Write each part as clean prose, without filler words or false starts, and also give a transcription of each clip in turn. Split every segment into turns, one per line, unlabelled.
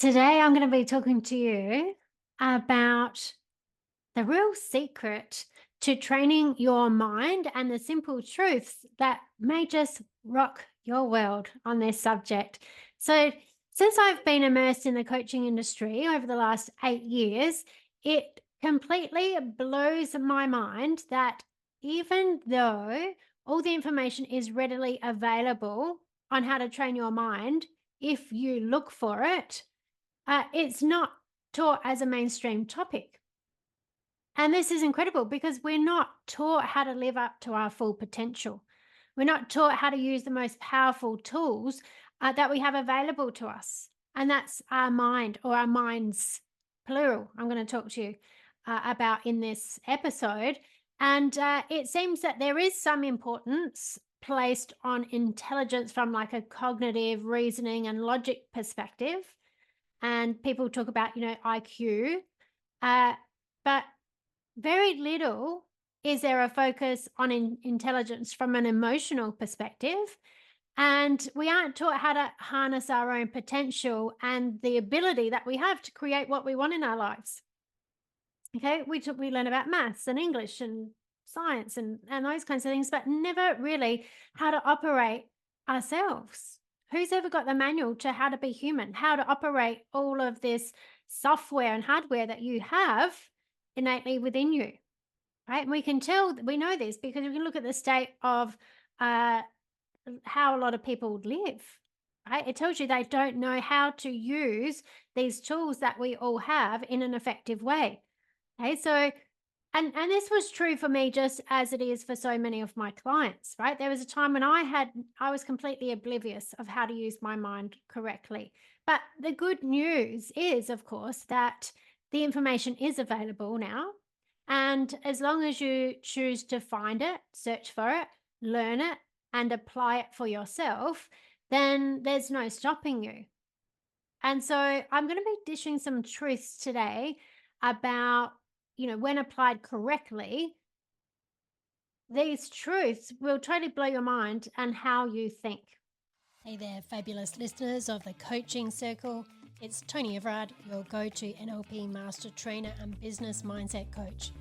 Today, I'm going to be talking to you about the real secret to training your mind and the simple truths that may just rock your world on this subject. So, since I've been immersed in the coaching industry over the last 8 years, it completely blows my mind that even though all the information is readily available on how to train your mind, if you look for it, it's not taught as a mainstream topic. And this is incredible because we're not taught how to live up to our full potential. We're not taught how to use the most powerful tools that we have available to us. And that's our mind, or our minds, plural. I'm going to talk to you about in this episode. And it seems that there is some importance placed on intelligence from like a cognitive reasoning and logic perspective, and people talk about, IQ, uh, but very little is there a focus on intelligence from an emotional perspective. And we aren't taught how to harness our own potential and the ability that we have to create what we want in our lives. Okay, we learn about maths and English and science and those kinds of things, but never really how to operate ourselves. Who's ever got the manual to how to be human, how to operate all of this software and hardware that you have innately within you, right? And we can tell, we know this because we can look at the state of uh, how a lot of people live, right? It tells you they don't know how to use these tools that we all have in an effective way. Okay, so and this was true for me just as it is for so many of my clients, right? There was a time when I was completely oblivious of how to use my mind correctly. But the good news is, of course, that the information is available now. And as long as you choose to find it, search for it, learn it, and apply it for yourself, then there's no stopping you. And so I'm going to be dishing some truths today about, when applied correctly, these truths will totally blow your mind and how you think.
Hey there, fabulous listeners of the Coaching Circle. It's Toni Everard, your go-to NLP Master Trainer and Business Mindset Coach.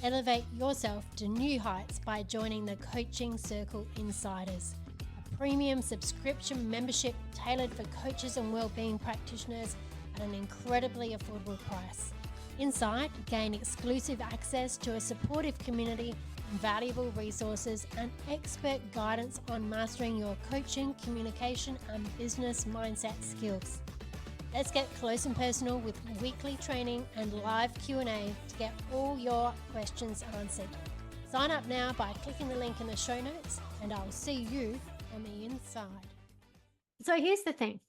Elevate yourself to new heights by joining the Coaching Circle Insiders, a premium subscription membership tailored for coaches and wellbeing practitioners at an incredibly affordable price. Inside, gain exclusive access to a supportive community, valuable resources, and expert guidance on mastering your coaching, communication, and business mindset skills. Let's get close and personal with weekly training and live Q&A to get all your questions answered. Sign up now by clicking the link in the show notes, and I'll see you on the inside.
So here's the thing,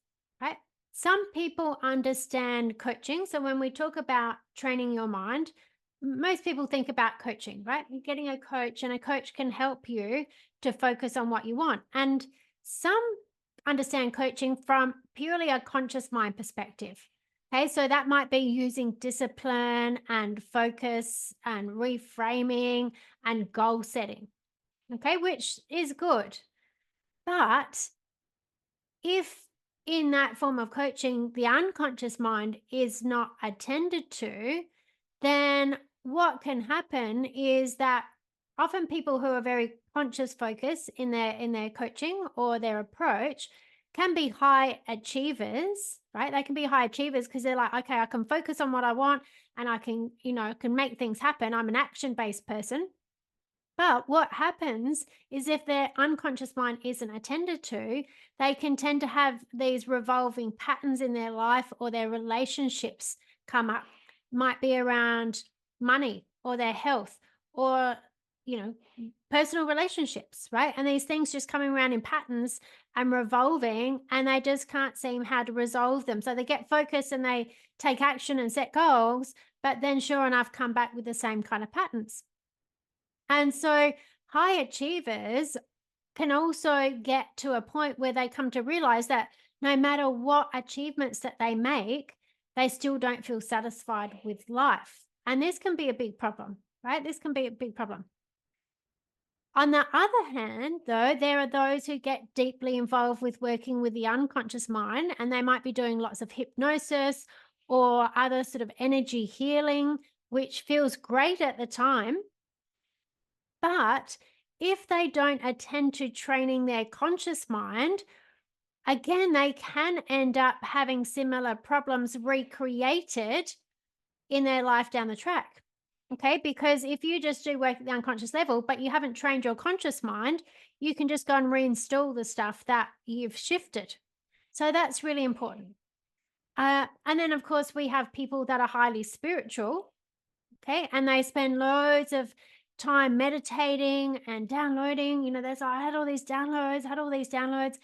right? Some people understand coaching. So when we talk about training your mind, most people think about coaching, right? You're getting a coach, and a coach can help you to focus on what you want. And some understand coaching from purely a conscious mind perspective. Okay, so that might be using discipline and focus and reframing and goal setting. Okay, which is good. But if in that form of coaching, the unconscious mind is not attended to, then what can happen is that often people who are very conscious focused in their coaching or their approach can be high achievers, right? They can be high achievers because they're like, okay, I can focus on what I want, and I can, can make things happen. I'm an action-based person. But what happens is if their unconscious mind isn't attended to, they can tend to have these revolving patterns in their life, or their relationships come up. Might be around money or their health, or, you know, personal relationships, right? And these things just coming around in patterns and revolving, and they just can't seem how to resolve them. So they get focused and they take action and set goals, but then sure enough come back with the same kind of patterns. And so high achievers can also get to a point where they come to realize that no matter what achievements that they make, they still don't feel satisfied with life. And this can be a big problem, right? This can be a big problem. On the other hand, though, there are those who get deeply involved with working with the unconscious mind, and they might be doing lots of hypnosis or other sort of energy healing, which feels great at the time. But if they don't attend to training their conscious mind, again, they can end up having similar problems recreated in their life down the track. Okay, because if you just do work at the unconscious level, but you haven't trained your conscious mind, you can just go and reinstall the stuff that you've shifted. So that's really important. And then, of course, we have people that are highly spiritual. Okay, and they spend loads of time meditating and downloading. There's I had all these downloads,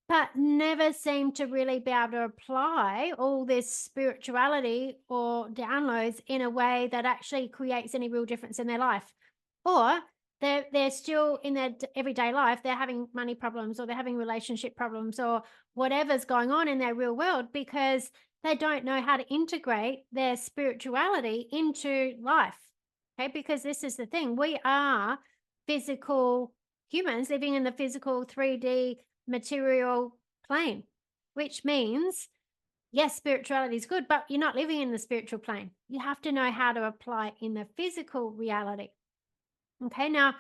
but never seem to really be able to apply all this spirituality or downloads in a way that actually creates any real difference in their life. Or they're still in their everyday life, they're having money problems or they're having relationship problems or whatever's going on in their real world because they don't know how to integrate their spirituality into life. Okay, because this is the thing. We are physical humans living in the physical 3D material plane, which means, yes, spirituality is good, but you're not living in the spiritual plane. You have to know how to apply in the physical reality. Okay, now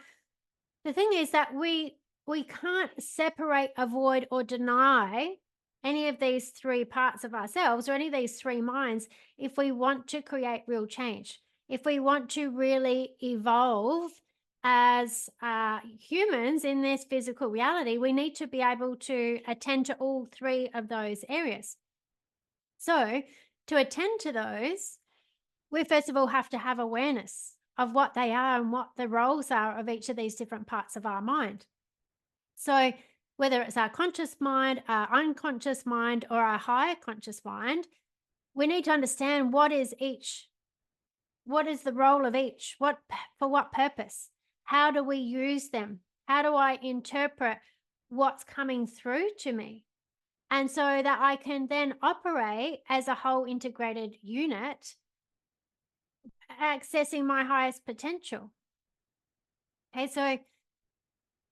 the thing is that we can't separate, avoid, or deny any of these three parts of ourselves or any of these three minds if we want to create real change. If we want to really evolve as humans in this physical reality, we need to be able to attend to all three of those areas. So, to attend to those, we first of all have to have awareness of what they are and what the roles are of each of these different parts of our mind. So, whether it's our conscious mind, our unconscious mind, or our higher conscious mind, we need to understand what is each. What is the role of each? For what purpose? How do we use them? How do I interpret what's coming through to me? And so that I can then operate as a whole integrated unit, accessing my highest potential. Okay, so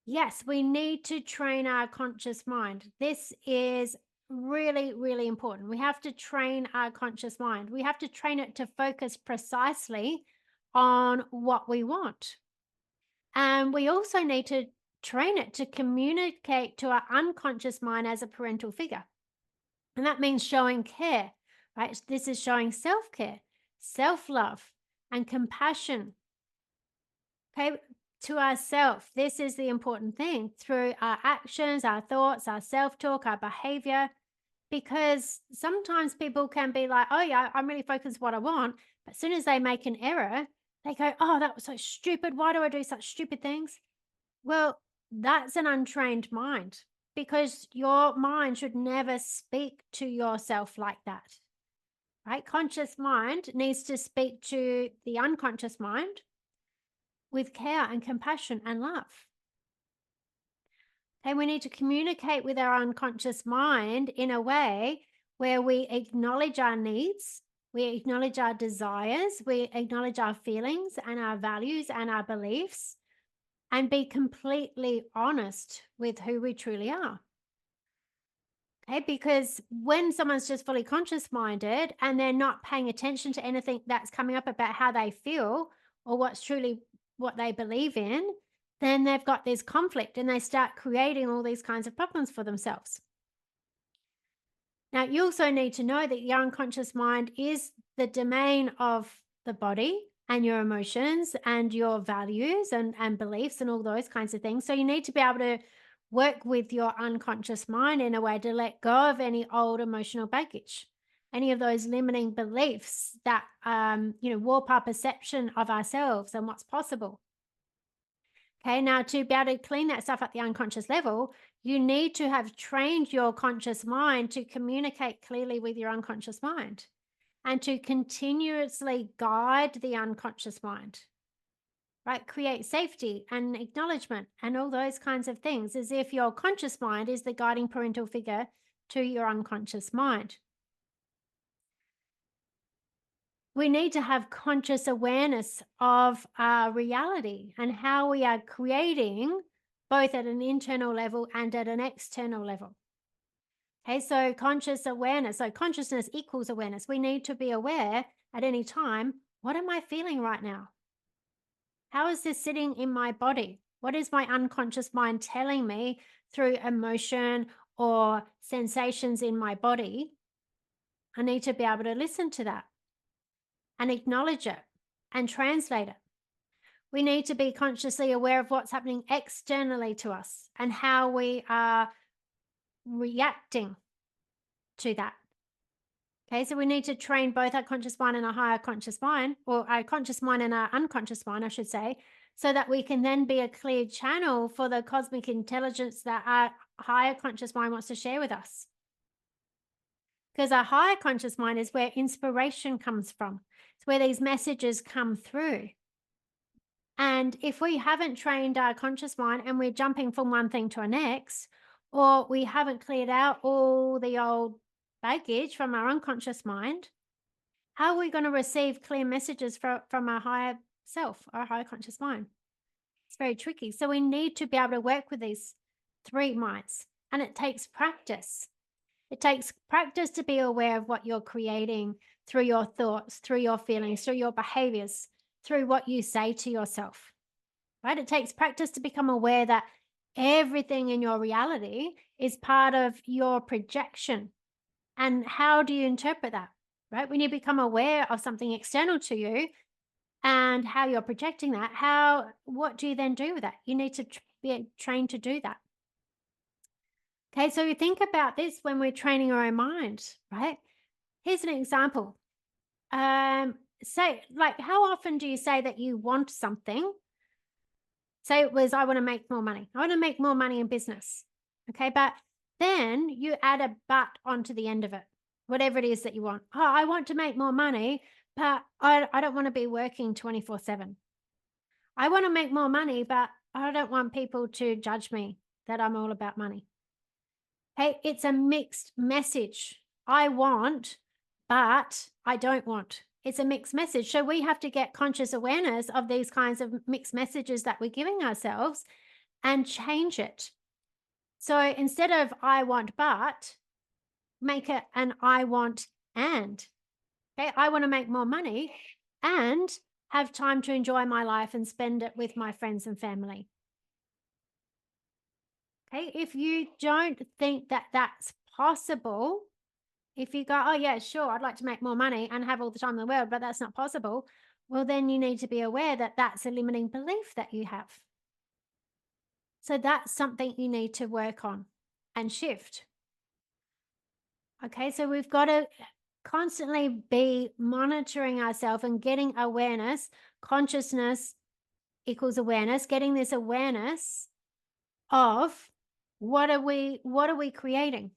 yes, we need to train our conscious mind. This is really, really important. We have to train our conscious mind. We have to train it to focus precisely on what we want. And we also need to train it to communicate to our unconscious mind as a parental figure. And that means showing care, right? This is showing self care, self love, and compassion. Okay, to ourselves. This is the important thing through our actions, our thoughts, our self talk, our behavior. Because sometimes people can be like, oh, yeah, I'm really focused on what I want. But as soon as they make an error, they go, oh, that was so stupid. Why do I do such stupid things? Well, that's an untrained mind because your mind should never speak to yourself like that, right? Conscious mind needs to speak to the unconscious mind with care and compassion and love. And we need to communicate with our unconscious mind in a way where we acknowledge our needs, we acknowledge our desires, we acknowledge our feelings and our values and our beliefs, and be completely honest with who we truly are. Okay, because when someone's just fully conscious minded and they're not paying attention to anything that's coming up about how they feel or what's truly what they believe in, then they've got this conflict and they start creating all these kinds of problems for themselves. Now, you also need to know that your unconscious mind is the domain of the body and your emotions and your values and beliefs and all those kinds of things. So you need to be able to work with your unconscious mind in a way to let go of any old emotional baggage, any of those limiting beliefs that warp our perception of ourselves and what's possible. Okay, now to be able to clean that stuff at the unconscious level, you need to have trained your conscious mind to communicate clearly with your unconscious mind and to continuously guide the unconscious mind, right? Create safety and acknowledgement and all those kinds of things, as if your conscious mind is the guiding parental figure to your unconscious mind. we need to have conscious awareness of our reality and how we are creating both at an internal level and at an external level. Okay, so conscious awareness, so consciousness equals awareness. We need to be aware at any time, what am I feeling right now? How is this sitting in my body? What is my unconscious mind telling me through emotion or sensations in my body? I need to be able to listen to that and acknowledge it and translate it. We need to be consciously aware of what's happening externally to us and how we are reacting to that. Okay, so we need to train both our conscious mind and our higher conscious mind, or our conscious mind and our unconscious mind, I should say, so that we can then be a clear channel for the cosmic intelligence that our higher conscious mind wants to share with us. Because our higher conscious mind is where inspiration comes from. It's where these messages come through. And if we haven't trained our conscious mind and we're jumping from one thing to the next, or we haven't cleared out all the old baggage from our unconscious mind, how are we going to receive clear messages from our higher self, our higher conscious mind? It's very tricky. So we need to be able to work with these three minds, and it takes practice. It takes practice to be aware of what you're creating through your thoughts, through your feelings, through your behaviors, through what you say to yourself, right? It takes practice to become aware that everything in your reality is part of your projection. And how do you interpret that, right? When you become aware of something external to you and how you're projecting that, what do you then do with that? You need to be trained to do that. Okay, so you think about this when we're training our own mind, right? Here's an example. Say, like, how often do you say that you want something? Say it was, I want to make more money. I want to make more money in business. Okay, but then you add a but onto the end of it, whatever it is that you want. Oh, I want to make more money, but I don't want to be working 24/7. I want to make more money, but I don't want people to judge me that I'm all about money. Hey, it's a mixed message. I want, but I don't want. It's a mixed message. So we have to get conscious awareness of these kinds of mixed messages that we're giving ourselves and change it. So instead of I want, but, make it an I want and. Okay, I want to make more money and have time to enjoy my life and spend it with my friends and family. Okay, if you don't think that that's possible, if you go, oh, yeah, sure, I'd like to make more money and have all the time in the world, but that's not possible, well, then you need to be aware that that's a limiting belief that you have. So that's something you need to work on and shift. Okay, so we've got to constantly be monitoring ourselves and getting awareness. Consciousness equals awareness, getting this awareness of what are we creating?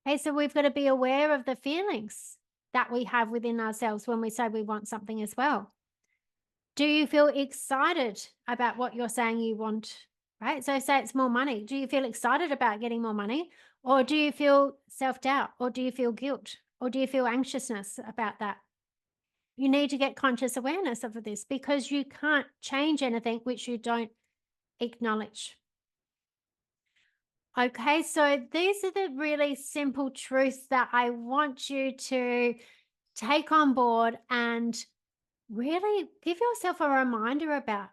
Okay, so we've got to be aware of the feelings that we have within ourselves when we say we want something as well. Do you feel excited about what you're saying you want? Right? So say it's more money. Do you feel excited about getting more money? Or do you feel self-doubt? Or do you feel guilt? Or do you feel anxiousness about that? You need to get conscious awareness of this because you can't change anything which you don't acknowledge. Okay, so these are the really simple truths that I want you to take on board and really give yourself a reminder about,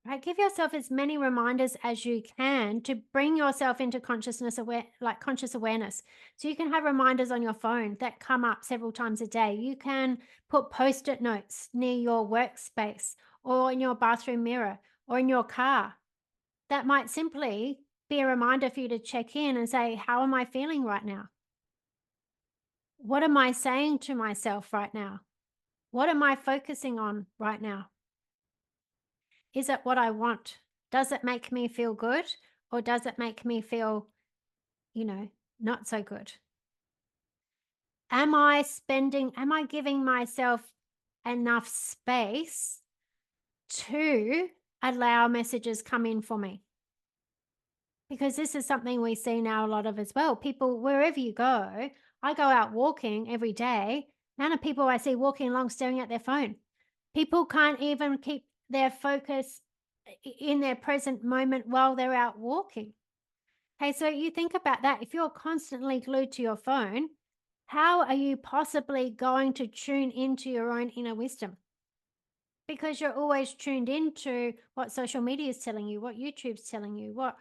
right? Give yourself as many reminders as you can to bring yourself into conscious awareness. So you can have reminders on your phone that come up several times a day. You can put post-it notes near your workspace or in your bathroom mirror or in your car. That might simply be a reminder for you to check in and say, how am I feeling right now? What am I saying to myself right now? What am I focusing on right now? Is it what I want? Does it make me feel good or does it make me feel, not so good? Am I giving myself enough space to allow messages come in for me? Because this is something we see now a lot of as well. People, wherever you go, I go out walking every day Amount of people I see walking along staring at their phone. People can't even keep their focus in their present moment while they're out walking. Okay, so you think about that. If you're constantly glued to your phone, how are you possibly going to tune into your own inner wisdom? Because you're always tuned into what social media is telling you, what YouTube's telling you, what,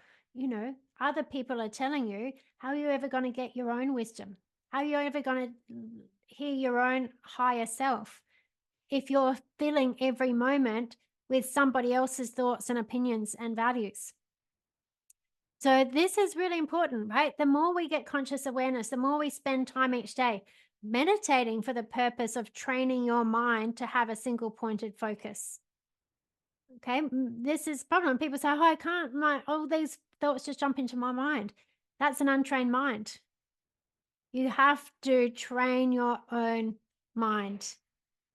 other people are telling you. How are you ever going to get your own wisdom? How are you ever going to hear your own higher self if you're filling every moment with somebody else's thoughts and opinions and values? So this is really important, right? The more we get conscious awareness, the more we spend time each day meditating for the purpose of training your mind to have a single pointed focus. Okay, this is a problem. People say, "Oh, I can't. All these thoughts just jump into my mind." That's an untrained mind. You have to train your own mind.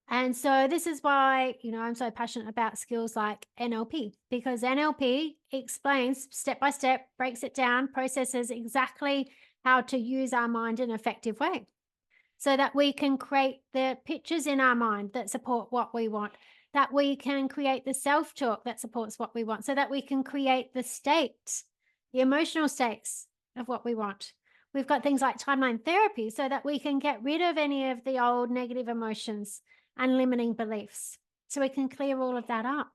And so this is why, I'm so passionate about skills like NLP, because NLP explains step by step, breaks it down, processes exactly how to use our mind in an effective way so that we can create the pictures in our mind that support what we want, that we can create the self-talk that supports what we want, so that we can create the states, the emotional states of what we want. We've got things like timeline therapy so that we can get rid of any of the old negative emotions and limiting beliefs. So we can clear all of that up.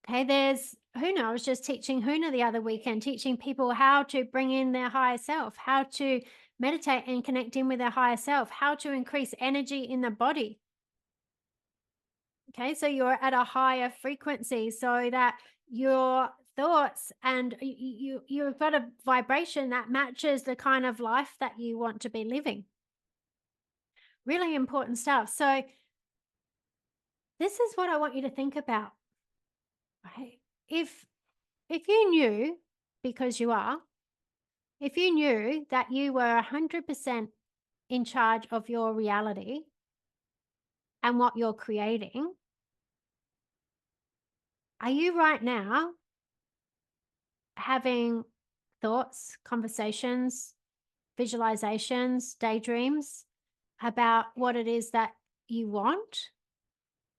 Okay, there's Huna. I was just teaching Huna the other weekend, teaching people how to bring in their higher self, how to meditate and connect in with their higher self, how to increase energy in the body. Okay, so you're at a higher frequency so that your thoughts and you've got a vibration that matches the kind of life that you want to be living. Really important stuff. So this is what I want you to think about. Right? If you knew, because you are, if you knew that you were 100% in charge of your reality and what you're creating, are you right now having thoughts, conversations, visualizations, daydreams about what it is that you want?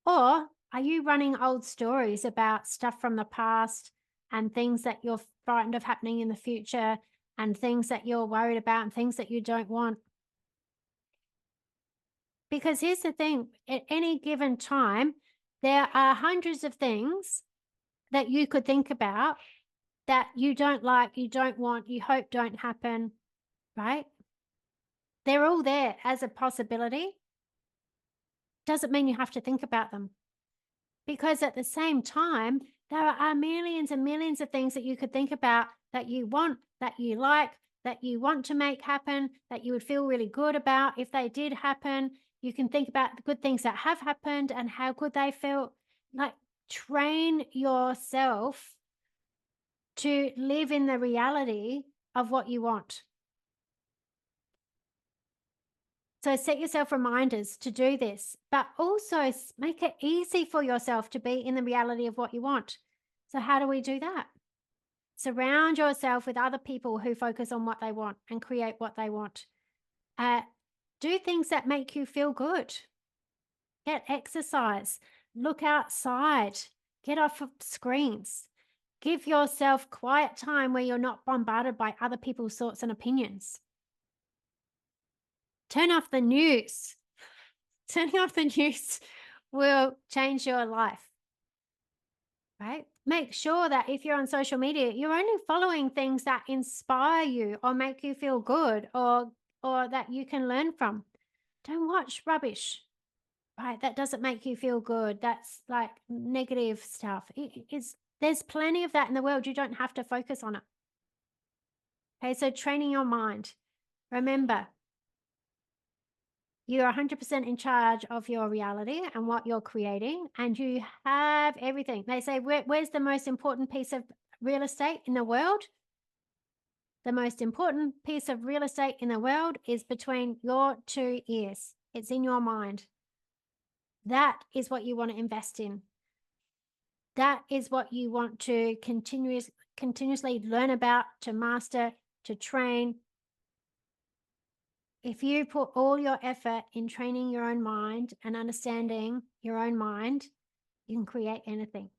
Or are you running old stories about stuff from the past and things that you're frightened of happening in the future and things that you're worried about and things that you don't want? Because here's the thing, at any given time, there are hundreds of things that you could think about that you don't like, you don't want, you hope don't happen, right? They're all there as a possibility. Doesn't mean you have to think about them. Because at the same time, there are millions and millions of things that you could think about that you want, that you like, that you want to make happen, that you would feel really good about if they did happen. You can think about the good things that have happened and how good they felt. Like, train yourself to live in the reality of what you want. So set yourself reminders to do this, but also make it easy for yourself to be in the reality of what you want. So how do we do that? Surround yourself with other people who focus on what they want and create what they want. Do things that make you feel good. Get exercise. Look outside. Get off of screens. Give yourself quiet time where you're not bombarded by other people's thoughts and opinions. Turn off the news. Turning off the news will change your life, right? Make sure that if you're on social media, you're only following things that inspire you or make you feel good or that you can learn from. Don't watch rubbish, right? That doesn't make you feel good. That's like negative stuff. There's plenty of that in the world. You don't have to focus on it. Okay, so training your mind. Remember, you're 100% in charge of your reality and what you're creating, and you have everything. They say, where's the most important piece of real estate in the world? The most important piece of real estate in the world is between your two ears. It's in your mind. That is what you want to invest in. That is what you want to continuously learn about, to master, to train. if you put all your effort in training your own mind and understanding your own mind, you can create anything.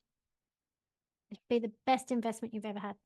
It'd be the best investment you've ever had.